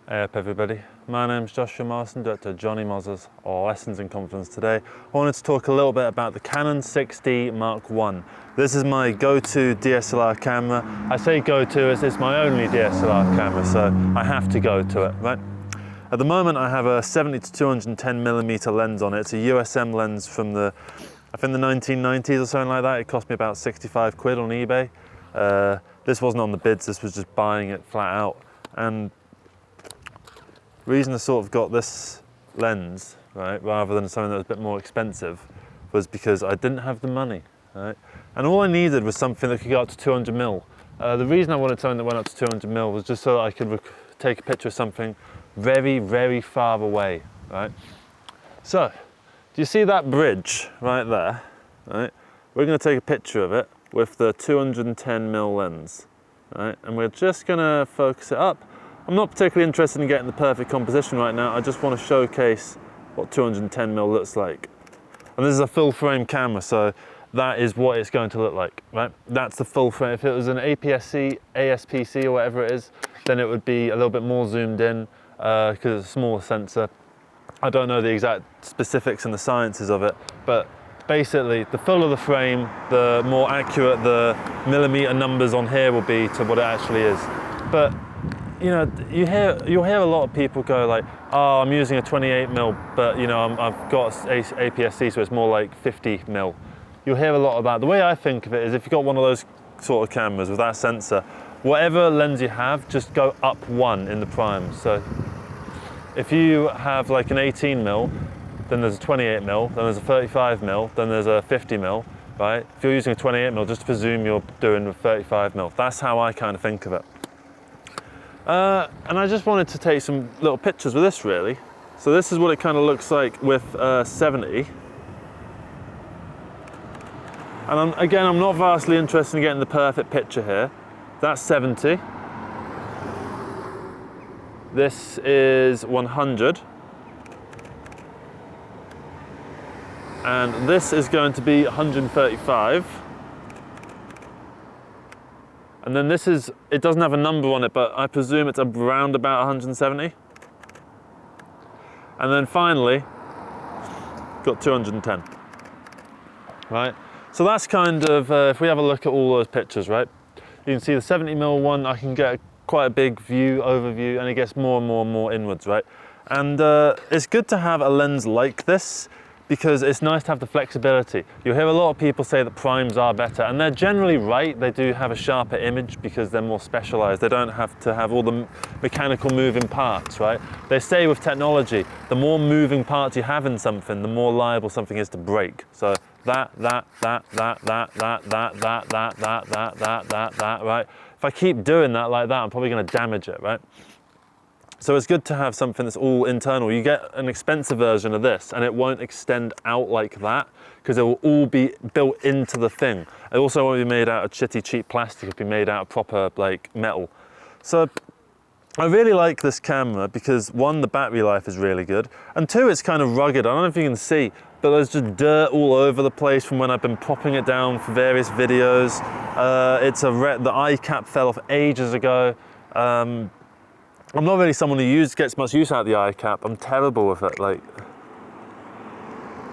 Hey up everybody, my name's Joshua Marston, director of Jonny Mozza's Lessons in Confidence. Today I wanted to talk a little bit about the Canon 6D Mark I. This is my go-to DSLR camera. I say go-to as it's my only DSLR camera, so I have to go to it, right? At the moment I have a 70 to 210mm lens on it. It's a USM lens from the, I think the 1990s or something like that. It cost me about 65 quid on eBay. This wasn't on the bids, this was just buying it flat out. And the reason I sort of got this lens, right, rather than something that was a bit more expensive, was because I didn't have the money, right? And all I needed was something that could go up to 200mm. The reason I wanted something that went up to 200mm was just so that I could take a picture of something very, very far away, right? So, do you see that bridge right there, right? We're going to take a picture of it with the 210mm lens, right? And we're just going to focus it up. I'm not particularly interested in getting the perfect composition right now. I just want to showcase what 210mm looks like. And this is a full frame camera, so that is what it's going to look like, right? That's the full frame. If it was an APS-C, ASPC or whatever it is, then it would be a little bit more zoomed in because it's a smaller sensor. I don't know the exact specifics and the sciences of it, but basically the fuller the frame, the more accurate the millimeter numbers on here will be to what it actually is. But you know, you'll hear a lot of people go like, oh, I'm using a 28mm, but you know, I've got APS-C, so it's more like 50mm. You'll hear a lot of that. The way I think of it is if you've got one of those sort of cameras with that sensor, whatever lens you have, just go up one in the prime. So if you have like an 18mm, then there's a 28mm, then there's a 35mm, then there's a 50mm, right? If you're using a 28mm, just presume you're doing a 35mm. That's how I kind of think of it. And I just wanted to take some little pictures with this really. So this is what it kind of looks like with 70. And again, I'm not vastly interested in getting the perfect picture here. That's 70. This is 100. And this is going to be 135. And then this is, it doesn't have a number on it, but I presume it's around about 170. And then finally, got 210, right? So that's kind of, if we have a look at all those pictures, right? You can see the 70mm one, I can get quite a big view, overview, and it gets more and more and more inwards, right? And it's good to have a lens like this, because it's nice to have the flexibility. You'll hear a lot of people say that primes are better, and they're generally right. They do have a sharper image because they're more specialized. They don't have to have all the mechanical moving parts, right? They say with technology, the more moving parts you have in something, the more liable something is to break. So that, right? If I keep doing that like that, I'm probably gonna damage it, right? So it's good to have something that's all internal. You get an expensive version of this and it won't extend out like that because it will all be built into the thing. It also won't be made out of shitty cheap plastic, it'll be made out of proper like metal. So I really like this camera because one, the battery life is really good, and two, it's kind of rugged. I don't know if you can see, but there's just dirt all over the place from when I've been propping it down for various videos. The eye cap fell off ages ago. I'm not really someone who gets much use out of the eye cap. I'm terrible with it. Like,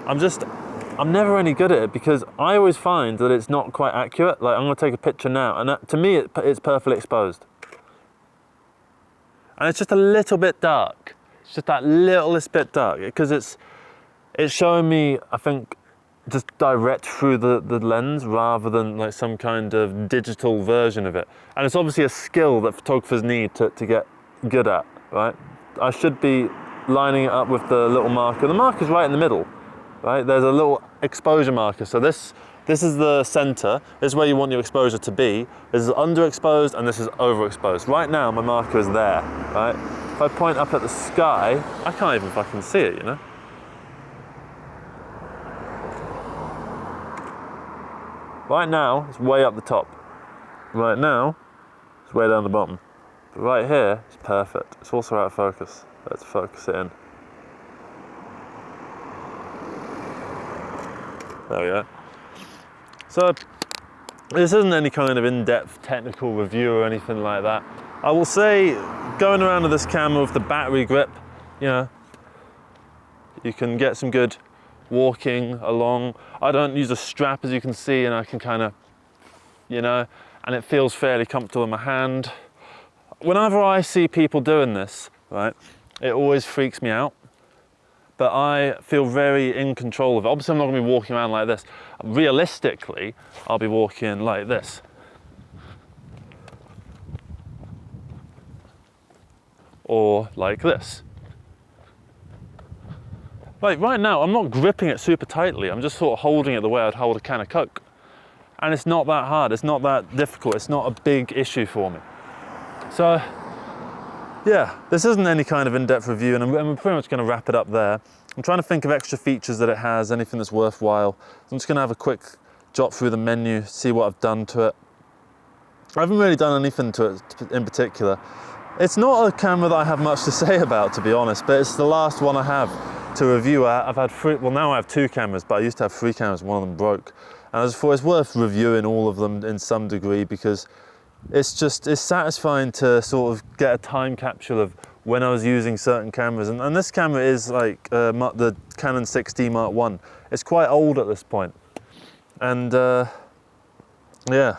I'm never any good at it because I always find that it's not quite accurate. Like, I'm gonna take a picture now, and to me, it's perfectly exposed. And it's just a little bit dark. It's just that littlest bit dark because it's showing me, I think, just direct through the lens rather than like some kind of digital version of it. And it's obviously a skill that photographers need to get good at, right? I should be lining it up with the little marker. The marker's right in the middle, right? There's a little exposure marker. So this is the center. This is where you want your exposure to be. This is underexposed and this is overexposed. Right now, my marker is there, right? If I point up at the sky, I can't even fucking see it, you know? Right now, it's way up the top. Right now, it's way down the bottom. But right here, it's perfect. It's also out of focus. Let's focus it in. There we go. So, this isn't any kind of in-depth technical review or anything like that. I will say going around with this camera with the battery grip, you know, you can get some good walking along. I don't use a strap, as you can see, and I can kind of, you know, and it feels fairly comfortable in my hand. Whenever I see people doing this, right, it always freaks me out. But I feel very in control of it. Obviously, I'm not going to be walking around like this. Realistically, I'll be walking like this. Or like this. Like right now, I'm not gripping it super tightly. I'm just sort of holding it the way I'd hold a can of Coke. And it's not that hard. It's not that difficult. It's not a big issue for me. So, yeah, this isn't any kind of in-depth review, and we're pretty much going to wrap it up there. I'm trying to think of extra features that it has, anything that's worthwhile. I'm just going to have a quick jot through the menu, see what I've done to it. I haven't really done anything to it in particular. It's not a camera that I have much to say about, to be honest, but it's the last one I have to review. I've had three, well now I have 2 cameras, but I used to have 3 cameras, one of them broke. And I just thought it's worth reviewing all of them in some degree, because it's satisfying to sort of get a time capsule of when I was using certain cameras. And this camera is like the Canon 6D Mark I. It's quite old at this point. And yeah,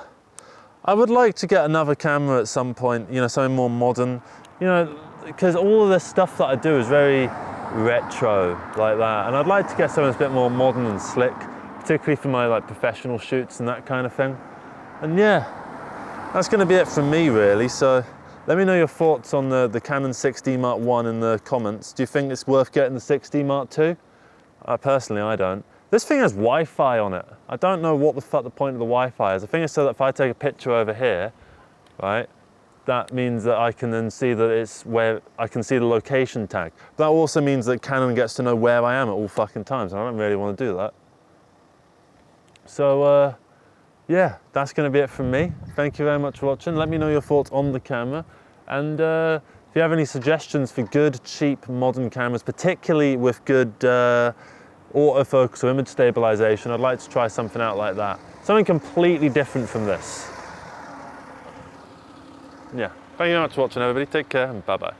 I would like to get another camera at some point, you know, something more modern, you know, because all of this stuff that I do is very retro like that. And I'd like to get something that's a bit more modern and slick, particularly for my like professional shoots and that kind of thing. And yeah, that's going to be it from me really. So let me know your thoughts on the Canon 6D Mark I in the comments. Do you think it's worth getting the 6D Mark II? Personally, I don't. This thing has Wi-Fi on it. I don't know what the fuck the point of the Wi-Fi is. I think it's so that if I take a picture over here, right, that means that I can then see that it's where I can see the location tag. That also means that Canon gets to know where I am at all fucking times. I don't really want to do that. So yeah, that's going to be it from me. Thank you very much for watching. Let me know your thoughts on the camera, and if you have any suggestions for good, cheap, modern cameras, particularly with good autofocus or image stabilization, I'd like to try something out like that. Something completely different from this. Yeah, thank you very much for watching everybody. Take care and bye-bye.